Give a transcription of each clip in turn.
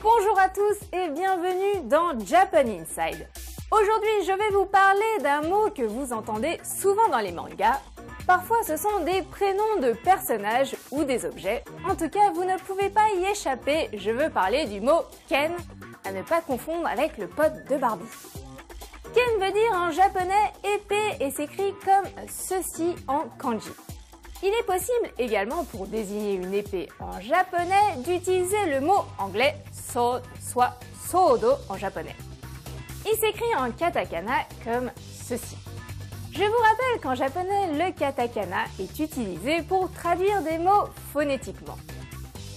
Bonjour à tous et bienvenue dans Japan Inside. Aujourd'hui, je vais vous parler d'un mot que vous entendez souvent dans les mangas. Parfois, ce sont des prénoms de personnages ou des objets. En tout cas, vous ne pouvez pas y échapper. Je veux parler du mot Ken, à ne pas confondre avec le pote de Barbie. Ken veut dire en japonais épée et s'écrit comme ceci en kanji. Il est possible également pour désigner une épée en japonais d'utiliser le mot anglais sword, soit sodo en japonais. Il s'écrit en katakana comme ceci. Je vous rappelle qu'en japonais, le katakana est utilisé pour traduire des mots phonétiquement.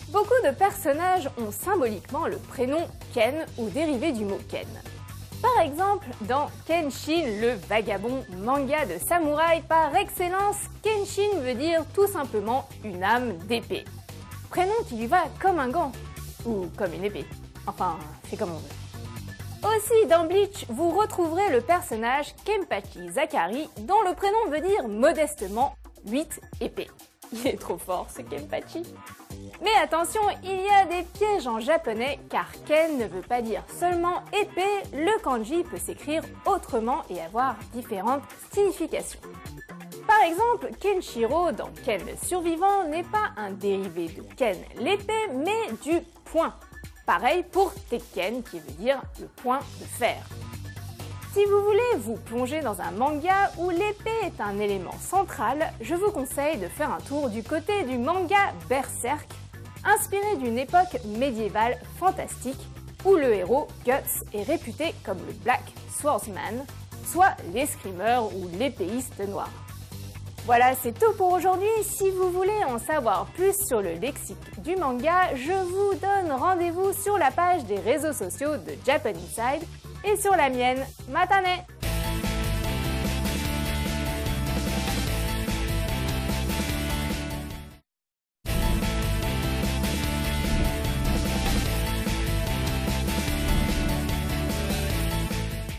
Beaucoup de personnages ont symboliquement le prénom Ken ou dérivé du mot Ken. Par exemple, dans Kenshin, le vagabond manga de samouraï par excellence, Kenshin veut dire tout simplement une âme d'épée. Prénom qui lui va comme un gant, ou comme une épée. Enfin, c'est comme on veut. Aussi, dans Bleach, vous retrouverez le personnage Kenpachi Zakari, dont le prénom veut dire modestement 8 épées. Il est trop fort ce Kenpachi. Mais attention, il y a des pièges en japonais car Ken ne veut pas dire seulement épée, le kanji peut s'écrire autrement et avoir différentes significations. Par exemple, Kenshiro dans Ken le survivant n'est pas un dérivé de Ken l'épée mais du point. Pareil pour Tekken qui veut dire le point de fer. Si vous voulez vous plonger dans un manga où l'épée est un élément central, je vous conseille de faire un tour du côté du manga Berserk, inspiré d'une époque médiévale fantastique où le héros Guts est réputé comme le Black Swordsman, soit l'escrimeur ou l'épéiste noir. Voilà, c'est tout pour aujourd'hui. Si vous voulez en savoir plus sur le lexique du manga, je vous donne rendez-vous sur la page des réseaux sociaux de Japan Inside et sur la mienne. Matane!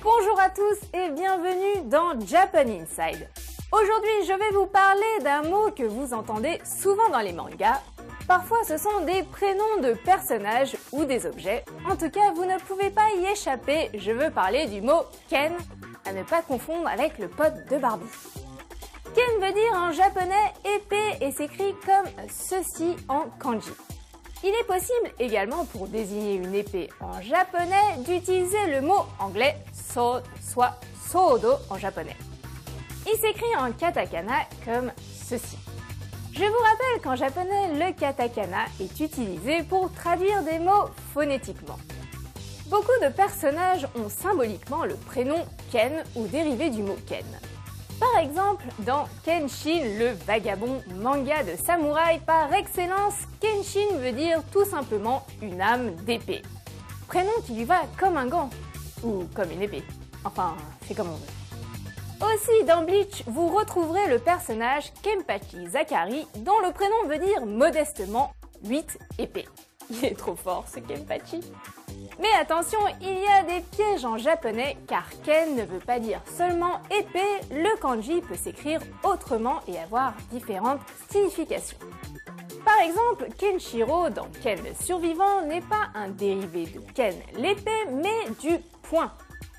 Bonjour à tous et bienvenue dans Japan Inside. Aujourd'hui, je vais vous parler d'un mot que vous entendez souvent dans les mangas. Parfois, ce sont des prénoms de personnages ou des objets. En tout cas, vous ne pouvez pas y échapper. Je veux parler du mot Ken, à ne pas confondre avec le pote de Barbie. Ken veut dire en japonais épée et s'écrit comme ceci en kanji. Il est possible également pour désigner une épée en japonais d'utiliser le mot anglais sword, soit sodo en japonais. Il s'écrit en katakana comme ceci. Je vous rappelle qu'en japonais, le katakana est utilisé pour traduire des mots phonétiquement. Beaucoup de personnages ont symboliquement le prénom Ken ou dérivé du mot Ken. Par exemple, dans Kenshin, le vagabond manga de samouraï par excellence, Kenshin veut dire tout simplement une âme d'épée. Prénom qui lui va comme un gant, ou comme une épée. Enfin, c'est comme on veut. Aussi, dans Bleach, vous retrouverez le personnage Kenpachi Zakari, dont le prénom veut dire modestement 8 épées. Il est trop fort ce Kenpachi. Mais attention, il y a des pièges en japonais car Ken ne veut pas dire seulement épée, le kanji peut s'écrire autrement et avoir différentes significations. Par exemple, Kenshiro dans Ken le survivant n'est pas un dérivé de Ken l'épée mais du point.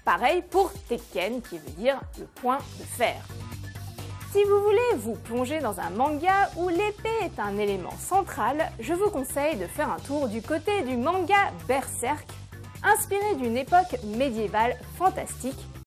Pareil pour Tekken qui veut dire le point de fer. Si vous voulez vous plonger dans un manga où l'épée est un élément central, je vous conseille de faire un tour du côté du manga Berserk, inspiré d'une époque médiévale fantastique